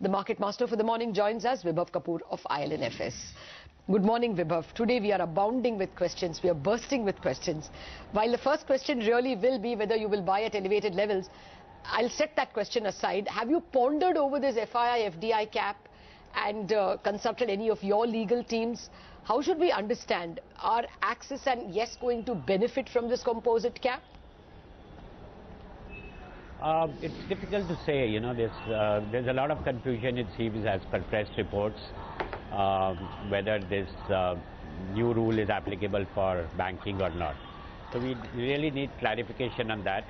The market master for the morning joins us, Vibhav Kapoor of Il&Fs. Good morning, Vibhav. Today we are abounding with questions. We are bursting with questions. While the first question really will be whether you will buy at elevated levels, I'll set that question aside. Have you pondered over this FII FDI cap and consulted any of your legal teams? How should we understand? Are Axis and Yes going to benefit from this composite cap? It's difficult to say, there's a lot of confusion, it seems, as per press reports, whether this new rule is applicable for banking or not. So we really need clarification on that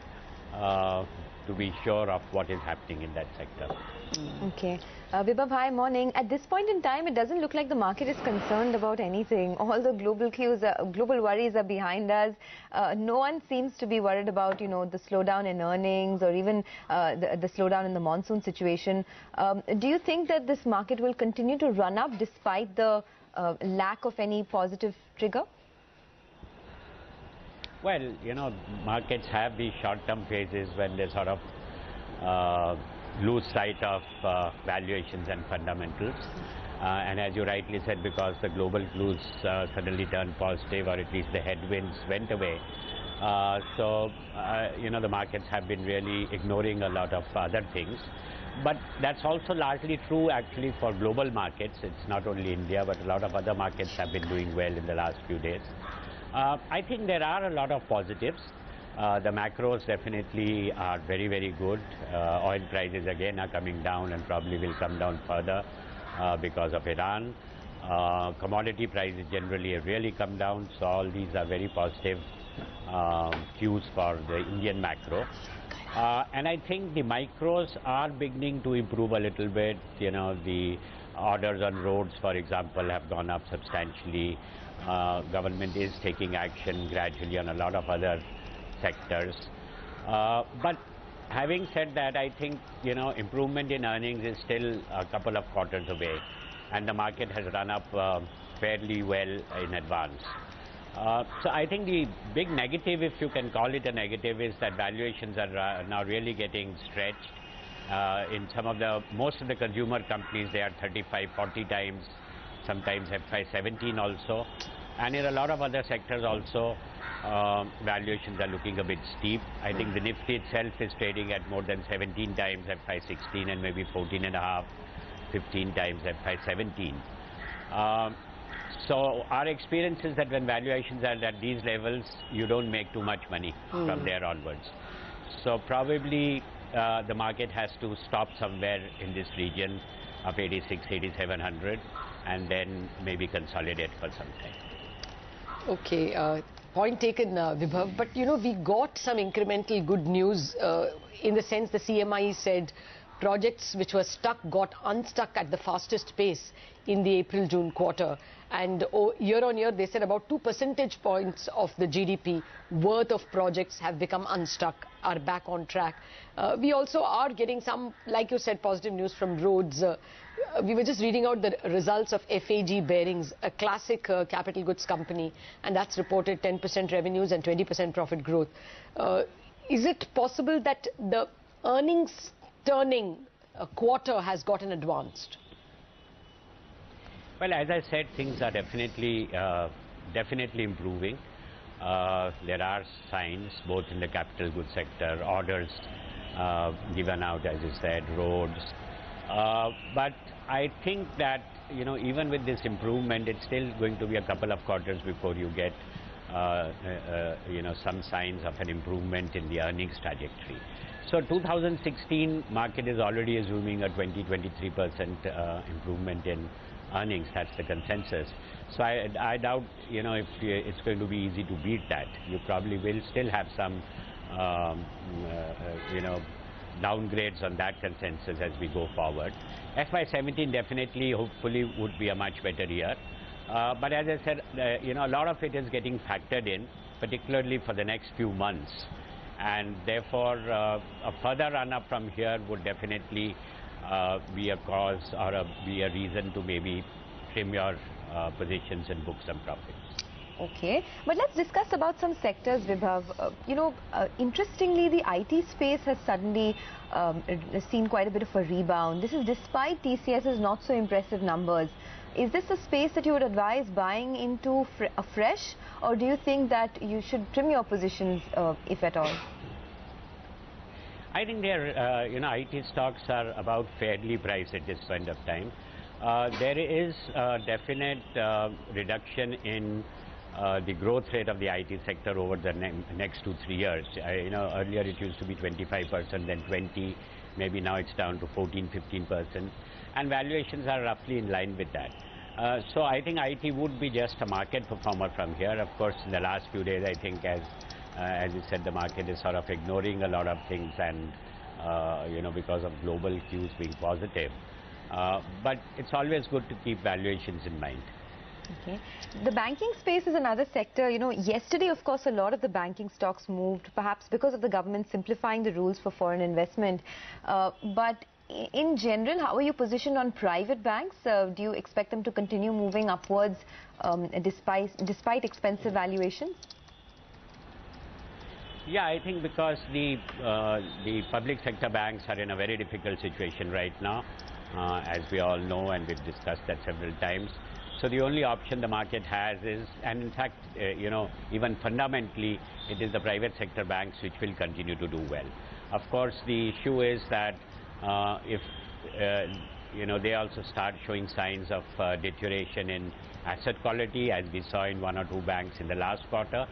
to be sure of what is happening in that sector. Okay. Vibhav, hi, morning. At this point in time, it doesn't look like the market is concerned about anything. All the global worries are behind us. No one seems to be worried about, the slowdown in earnings or even the slowdown in the monsoon situation. Do you think that this market will continue to run up despite the lack of any positive trigger? Well, markets have these short-term phases when they sort of lose sight of valuations and fundamentals. And as you rightly said, because the global clues suddenly turned positive, or at least the headwinds went away. The markets have been really ignoring a lot of other things. But that's also largely true actually for global markets. It's not only India, but a lot of other markets have been doing well in the last few days. I think there are a lot of positives. The macros definitely are very, very good. Oil prices again are coming down and probably will come down further because of Iran. Commodity prices generally have really come down. So all these are very positive cues for the Indian macro. And I think the micros are beginning to improve a little bit. The orders on roads, for example, have gone up substantially. Government is taking action gradually on a lot of other sectors. But having said that, I think, improvement in earnings is still a couple of quarters away. And the market has run up fairly well in advance. So I think the big negative, if you can call it a negative, is that valuations are now really getting stretched. In most of the consumer companies, they are 35, 40 times, sometimes FY 17 also. And in a lot of other sectors also, valuations are looking a bit steep. I think the Nifty itself is trading at more than 17 times FY 16 and maybe 14.5, 15 times FY 17. So our experience is that when valuations are at these levels, you don't make too much money from there onwards. So probably the market has to stop somewhere in this region of 86, 8700 and then maybe consolidate for some time. Okay, point taken, Vibhav. But we got some incremental good news in the sense the CMI said projects which were stuck got unstuck at the fastest pace in the April-June quarter. And year on year, they said about 2 percentage points of the GDP worth of projects have become unstuck, are back on track. We also are getting some, like you said, positive news from roads. We were just reading out the results of FAG Bearings, a classic capital goods company, and that's reported 10% revenues and 20% profit growth. Is it possible that the earnings turning quarter has gotten advanced? Well, as I said, things are definitely improving. There are signs both in the capital goods sector, orders given out, as you said, roads. But I think that, even with this improvement, it's still going to be a couple of quarters before you get, some signs of an improvement in the earnings trajectory. So 2016 market is already assuming a 20-23% improvement in earnings. That's the consensus. So I doubt, if it's going to be easy to beat that. You probably will still have some, downgrades on that consensus as we go forward. FY 17 definitely, hopefully, would be a much better year. But as I said, a lot of it is getting factored in, particularly for the next few months. And therefore, a further run-up from here would definitely be a cause or be a reason to maybe trim your positions and book some profits. Okay, but let's discuss about some sectors, Vibhav. Interestingly, the IT space has suddenly seen quite a bit of a rebound. This is despite TCS's not so impressive numbers. Is this a space that you would advise buying into afresh, or do you think that you should trim your positions, if at all? I think IT stocks are about fairly priced at this point of time. There is a definite reduction in the growth rate of the IT sector over the next 2-3 years. Earlier it used to be 25%, then 20%, maybe now it's down to 14-15%, and valuations are roughly in line with that. So I think IT would be just a market performer from here. Of course, in the last few days, I think as you said, the market is sort of ignoring a lot of things, and because of global cues being positive. But it's always good to keep valuations in mind. Okay. The banking space is another sector. Yesterday, of course, a lot of the banking stocks moved, perhaps because of the government simplifying the rules for foreign investment. But in general, how are you positioned on private banks? Do you expect them to continue moving upwards despite expensive valuations? Yeah, I think because the public sector banks are in a very difficult situation right now, as we all know, and we've discussed that several times. So the only option the market has is, and in fact, even fundamentally, it is the private sector banks which will continue to do well. Of course, the issue is that if they also start showing signs of deterioration in asset quality, as we saw in 1 or 2 banks in the last quarter,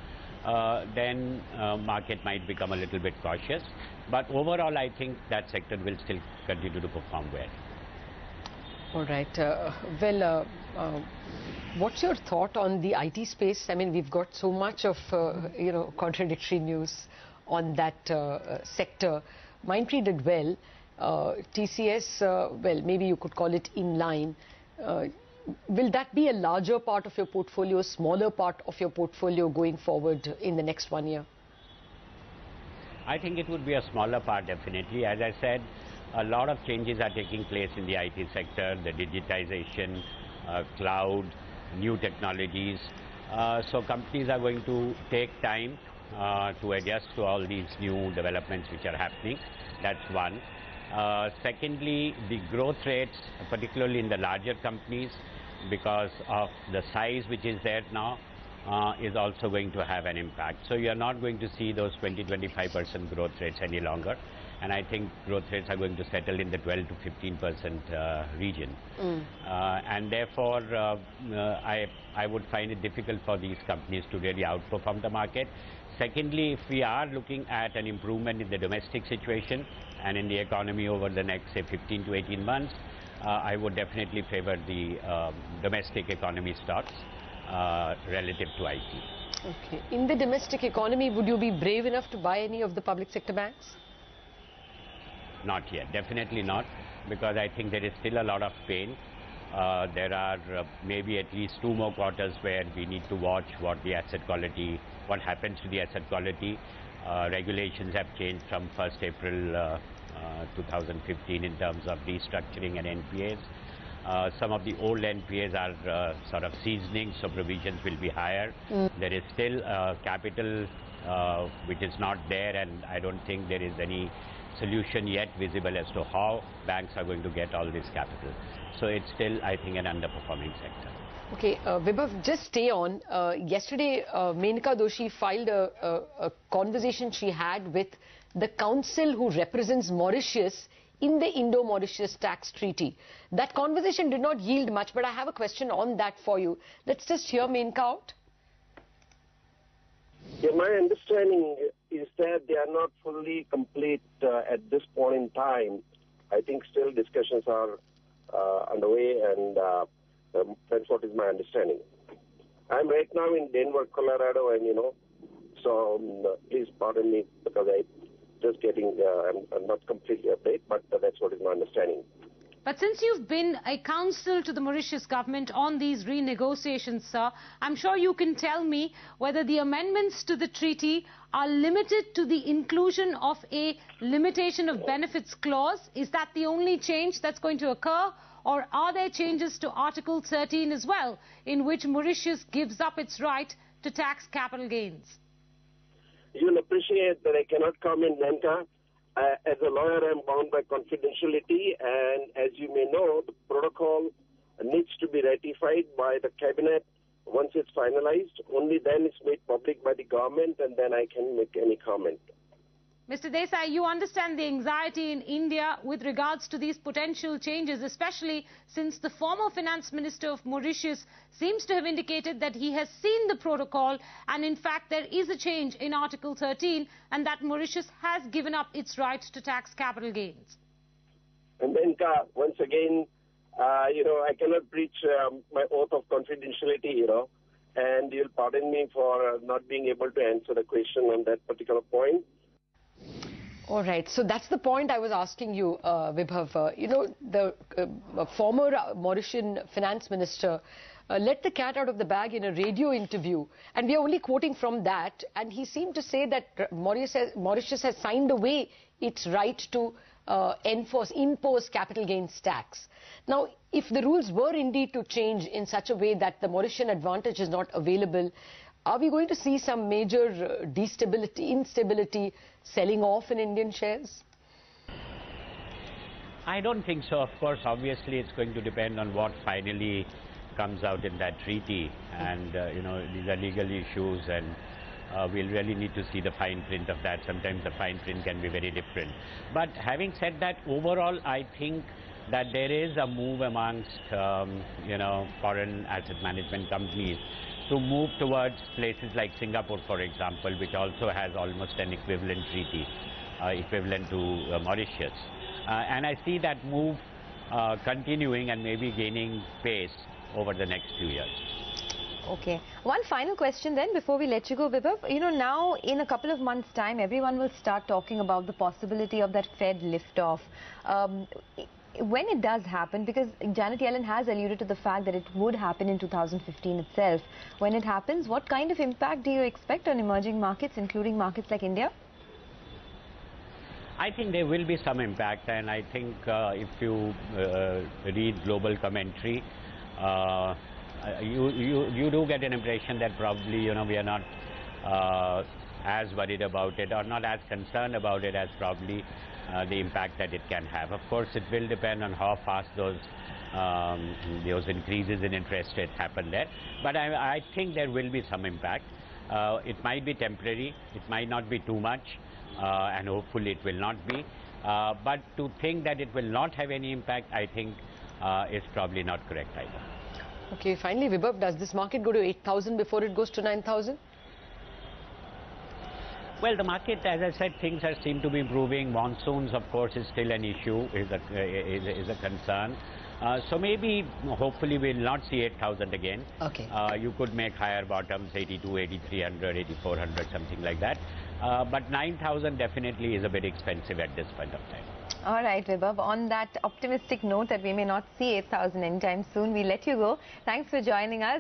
then market might become a little bit cautious. But overall, I think that sector will still continue to perform well. All right. What's your thought on the IT space? I mean, we've got so much of contradictory news on that sector. Mindtree did well. TCS, well, maybe you could call it in line. Will that be a larger part of your portfolio, smaller part of your portfolio going forward in the next 1 year? I think it would be a smaller part, definitely. As I said, a lot of changes are taking place in the IT sector, the digitization, cloud, new technologies. So companies are going to take time to adjust to all these new developments which are happening. That's one. Secondly, the growth rates, particularly in the larger companies, because of the size which is there now, is also going to have an impact. So you are not going to see those 20-25% growth rates any longer. And I think growth rates are going to settle in the 12-15% region. And therefore, I would find it difficult for these companies to really outperform the market. Secondly, if we are looking at an improvement in the domestic situation and in the economy over the next, say, 15 to 18 months, I would definitely favor the domestic economy stocks relative to IT. Okay. In the domestic economy, would you be brave enough to buy any of the public sector banks? Not yet, definitely not, because I think there is still a lot of pain. There are maybe at least 2 more quarters where we need to watch what happens to the asset quality. Regulations have changed from 1st April 2015 in terms of restructuring and NPAs. Some of the old NPAs are sort of seasoning, so provisions will be higher. There is still capital which is not there, and I don't think there is any solution yet visible as to how banks are going to get all this capital. So it's still, I think, an underperforming sector. Okay, Vibhav, just stay on. Yesterday, Menaka Doshi filed a conversation she had with the council who represents Mauritius in the Indo-Mauritius tax treaty. That conversation did not yield much, but I have a question on that for you. Let's just hear Menaka out. Yeah, my understanding is that they are not fully complete at this point in time. I think still discussions are underway, and that's what is my understanding. I'm right now in Denver, Colorado, and so please pardon me because I'm just getting, I'm not completely updated, but that's what is my understanding. But since you've been a counsel to the Mauritius government on these renegotiations, sir, I'm sure you can tell me whether the amendments to the treaty are limited to the inclusion of a limitation of benefits clause. Is that the only change that's going to occur? Or are there changes to Article 13 as well, in which Mauritius gives up its right to tax capital gains? You'll appreciate that I cannot comment, Nanka. As a lawyer, I'm bound by confidentiality, and as you may know, the protocol needs to be ratified by the cabinet. Once it's finalized, only then it's made public by the government, and then I can make any comment. Mr. Desai, you understand the anxiety in India with regards to these potential changes, especially since the former finance minister of Mauritius seems to have indicated that he has seen the protocol and in fact there is a change in Article 13 and that Mauritius has given up its right to tax capital gains. And then, once again, I cannot breach my oath of confidentiality, and you'll pardon me for not being able to answer the question on that particular point. All right, so that's the point I was asking you, Vibhav. The former Mauritian finance minister let the cat out of the bag in a radio interview, and we are only quoting from that, and he seemed to say that Mauritius has signed away its right to impose capital gains tax. Now, if the rules were indeed to change in such a way that the Mauritian advantage is not available, are we going to see some major instability, selling off in Indian shares? I don't think so. Of course, obviously, it's going to depend on what finally comes out in that treaty. And, these are legal issues, and we'll really need to see the fine print of that. Sometimes the fine print can be very different. But having said that, overall, I think that there is a move amongst, foreign asset management companies to move towards places like Singapore, for example, which also has almost an equivalent treaty, equivalent to Mauritius. And I see that move continuing and maybe gaining pace over the next few years. Okay. One final question then before we let you go, Vibhav. Now in a couple of months' time, everyone will start talking about the possibility of that Fed liftoff. When it does happen, because Janet Yellen has alluded to the fact that it would happen in 2015 itself, when it happens, what kind of impact do you expect on emerging markets, including markets like India? I think there will be some impact, and I think if you read global commentary, you do get an impression that probably, we are not as worried about it or not as concerned about it as probably the impact that it can have. Of course, it will depend on how fast those increases in interest rates happen there. But I think there will be some impact. It might be temporary. It might not be too much, and hopefully it will not be. But to think that it will not have any impact, I think is probably not correct either. Okay, finally, Vibhav, does this market go to 8,000 before it goes to 9,000? Well, the market, as I said, things seem to be improving. Monsoons, of course, is still an issue, is a concern. So maybe, hopefully, we'll not see 8,000 again. Okay. You could make higher bottoms, 82, 8,300, 8,400, something like that. But 9,000 definitely is a bit expensive at this point of time. All right, Vibhav, on that optimistic note that we may not see 8,000 anytime soon, we let you go. Thanks for joining us.